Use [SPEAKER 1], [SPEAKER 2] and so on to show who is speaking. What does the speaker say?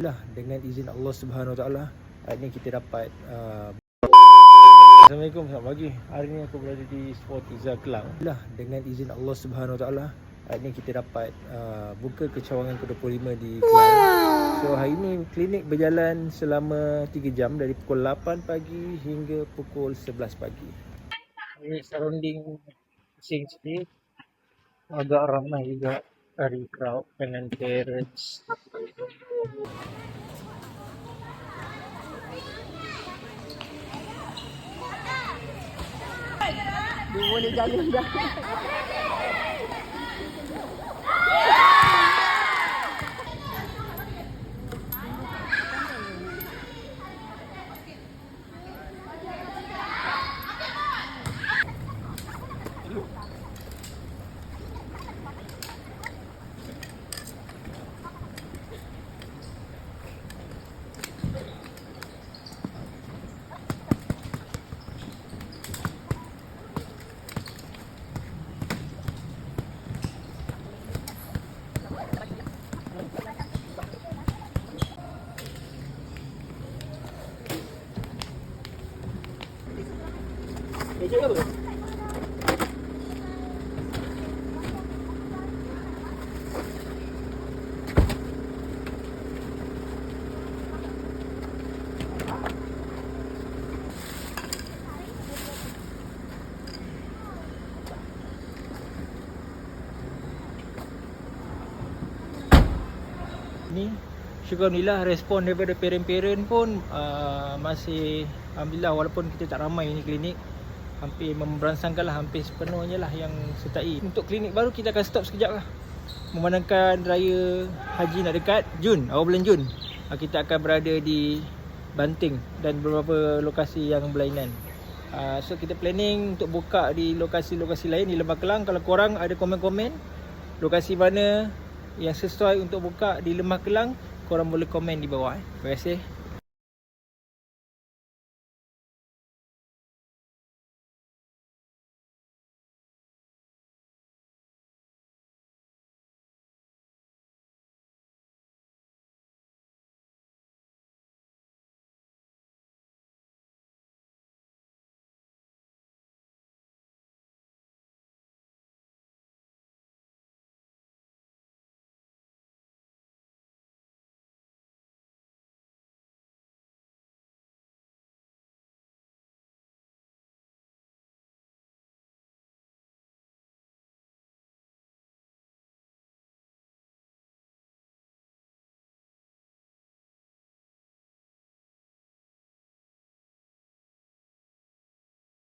[SPEAKER 1] Dengan izin Allah Subhanahu Wa Taala, hari ni kita dapat Assalamualaikum, selamat pagi. Hari ni aku berada di Sportiza Kelang. Dengan izin Allah Subhanahu Wa Taala, hari ni kita dapat buka kecawangan ke-25 di Kelang. So hari ni klinik berjalan selama 3 jam dari pukul 8 pagi hingga pukul 11 pagi. Ini surrounding pusing sikit, agak ramai juga dari crowd dengan parents.
[SPEAKER 2] Dia boleh jalan dah.
[SPEAKER 1] Ni syukurlah respon daripada parent-parent pun masih alhamdulillah, walaupun kita tak ramai ni klinik, hampir memberansangkan lah, hampir sepenuhnya lah yang sertai. Untuk klinik baru kita akan stop sekejap lah, memandangkan raya haji nak dekat awal bulan Jun. Kita akan berada di Banting dan beberapa lokasi yang berlainan. So kita planning untuk buka di lokasi-lokasi lain di Lembah Kelang. Kalau korang ada komen-komen lokasi mana yang sesuai untuk buka di Lembah Kelang, korang boleh komen di bawah. Terima kasih.